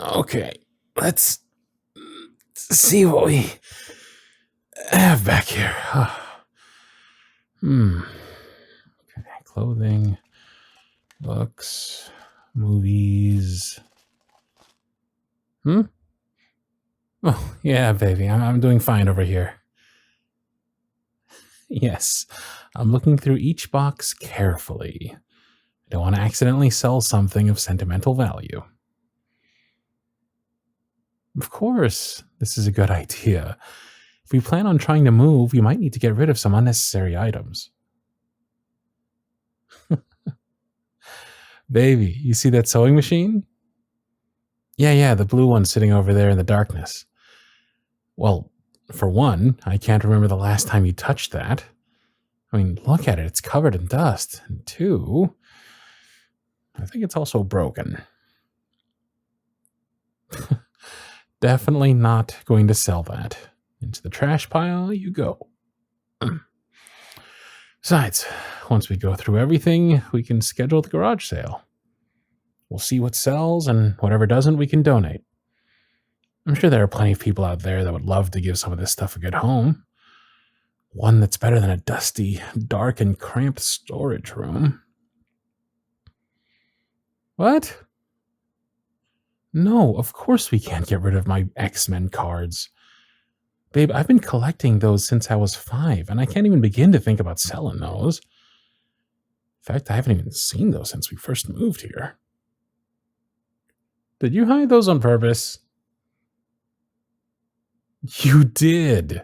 Okay, let's see what we have back here. Okay, clothing, books, movies. Oh, yeah, baby, I'm doing fine over here. Yes, I'm looking through each box carefully. I don't want to accidentally sell something of sentimental value. Of course, this is a good idea. If we plan on trying to move, we might need to get rid of some unnecessary items. Baby, you see that sewing machine? Yeah, the blue one sitting over there in the darkness. Well, for one, I can't remember the last time you touched that. I mean, look at it, it's covered in dust. And two, I think it's also broken. Definitely not going to sell that. Into the trash pile you go. Besides, once we go through everything, we can schedule the garage sale. We'll see what sells, and whatever doesn't, we can donate. I'm sure there are plenty of people out there that would love to give some of this stuff a good home. One that's better than a dusty, dark, and cramped storage room. What? No, of course we can't get rid of my X-Men cards. Babe, I've been collecting those since I was 5, and I can't even begin to think about selling those. In fact, I haven't even seen those since we first moved here. Did you hide those on purpose? You did.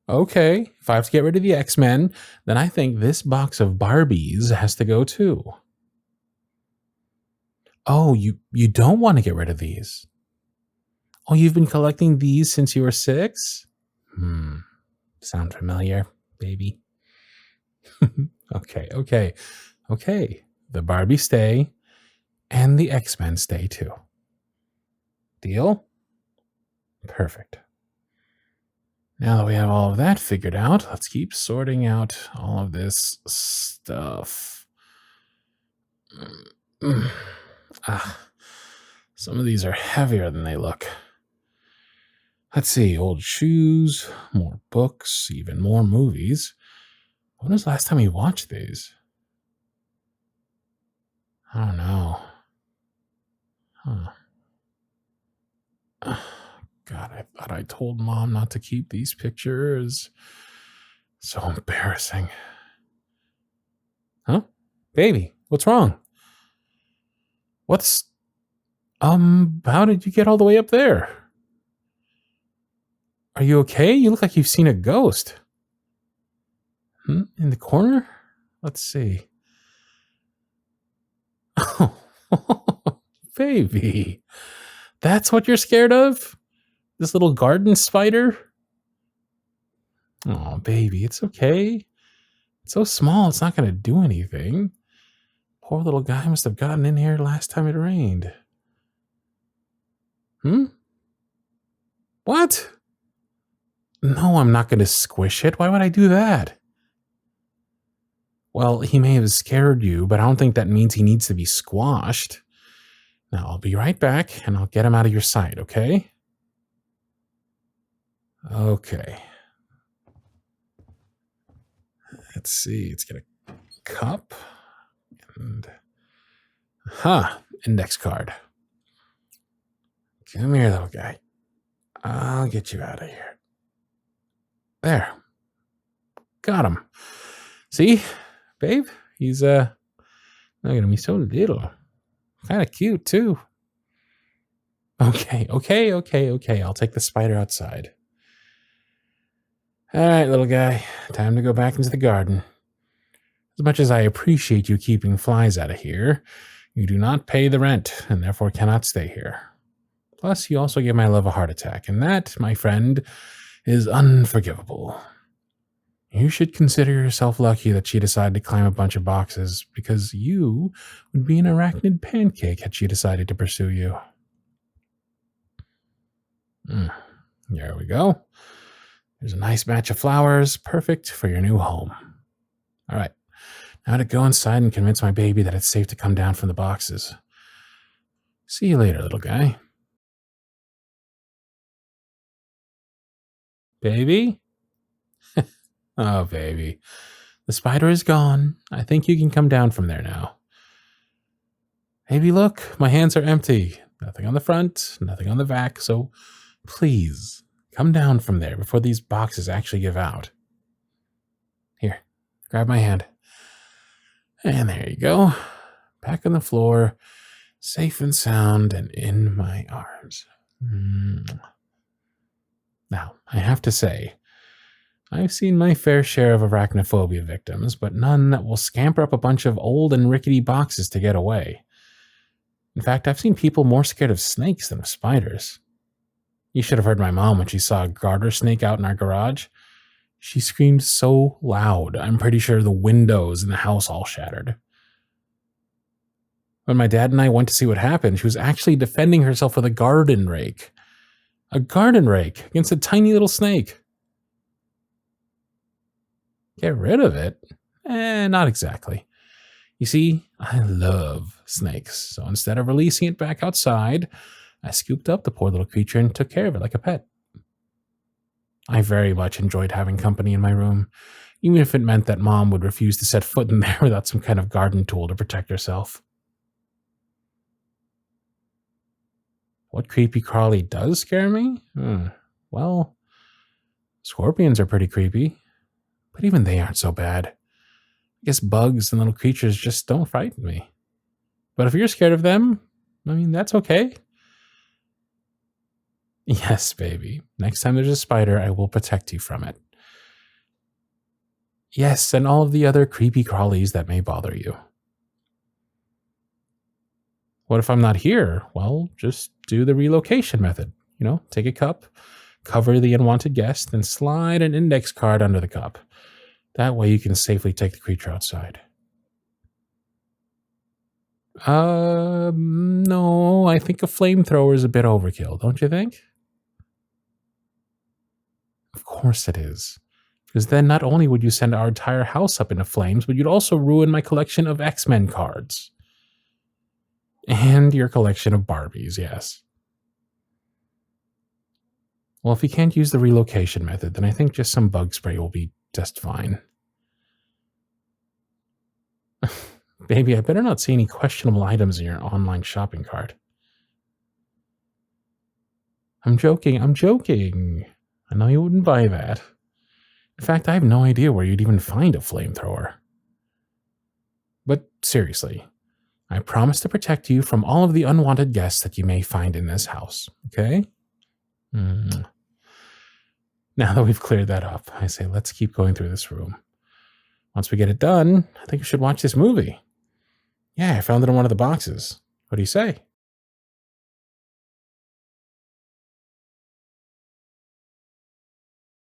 Okay, if I have to get rid of the X-Men, then I think this box of Barbies has to go too. Oh, you don't want to get rid of these. Oh, you've been collecting these since you were 6? Sound familiar, baby? Okay. The Barbies stay, and the X-Men stay too. Deal? Perfect. Now that we have all of that figured out, let's keep sorting out all of this stuff. Some of these are heavier than they look. Let's see, old shoes, more books, even more movies. When was the last time you watched these? I don't know. God, I thought I told Mom not to keep these pictures. So embarrassing. Huh? Baby, what's wrong? How did you get all the way up there? Are you okay? You look like you've seen a ghost. In the corner? Let's see. Oh, baby. That's what you're scared of? This little garden spider? Oh, baby, it's okay. It's so small, it's not going to do anything. Poor little guy must have gotten in here last time it rained. What? No, I'm not going to squish it. Why would I do that? Well, he may have scared you, but I don't think that means he needs to be squashed. Now, I'll be right back, and I'll get him out of your sight, okay? Okay. Let's see. Let's get a cup. And... index card. Come here, little guy. I'll get you out of here. There. Got him. See, babe? He's, not gonna be so little. Kind of cute, too. Okay. I'll take the spider outside. All right, little guy. Time to go back into the garden. As much as I appreciate you keeping flies out of here, you do not pay the rent and therefore cannot stay here. Plus, you also gave my love a heart attack, and that, my friend, is unforgivable. You should consider yourself lucky that she decided to climb a bunch of boxes, because you would be an arachnid pancake had she decided to pursue you. There we go. There's a nice batch of flowers, perfect for your new home. All right, now to go inside and convince my baby that it's safe to come down from the boxes. See you later, little guy. Baby? Oh, baby. The spider is gone. I think you can come down from there now. Baby, look, my hands are empty. Nothing on the front, nothing on the back, so please come down from there before these boxes actually give out. Here, grab my hand. And there you go. Back on the floor, safe and sound and in my arms. Now, I have to say, I've seen my fair share of arachnophobia victims, but none that will scamper up a bunch of old and rickety boxes to get away. In fact, I've seen people more scared of snakes than of spiders. You should have heard my mom when she saw a garter snake out in our garage. She screamed so loud, I'm pretty sure the windows in the house all shattered. When my dad and I went to see what happened, she was actually defending herself with a garden rake. A garden rake against a tiny little snake. Get rid of it? Not exactly. You see, I love snakes, so instead of releasing it back outside, I scooped up the poor little creature and took care of it like a pet. I very much enjoyed having company in my room, even if it meant that Mom would refuse to set foot in there without some kind of garden tool to protect herself. What creepy crawly does scare me? Well, scorpions are pretty creepy, but even they aren't so bad. I guess bugs and little creatures just don't frighten me. But if you're scared of them, I mean, that's okay. Yes, baby. Next time there's a spider, I will protect you from it. Yes, and all of the other creepy crawlies that may bother you. What if I'm not here? Well, just do the relocation method. Take a cup, cover the unwanted guest, and slide an index card under the cup. That way you can safely take the creature outside. No, I think a flamethrower is a bit overkill, don't you think? Of course it is. Because then not only would you send our entire house up into flames, but you'd also ruin my collection of X-Men cards. And your collection of Barbies, yes. Well, if you can't use the relocation method, then I think just some bug spray will be just fine. Baby, I better not see any questionable items in your online shopping cart. I'm joking. I know you wouldn't buy that. In fact, I have no idea where you'd even find a flamethrower. But seriously, I promise to protect you from all of the unwanted guests that you may find in this house, okay? Now that we've cleared that up, I say let's keep going through this room. Once we get it done, I think we should watch this movie. Yeah, I found it in one of the boxes. What do you say?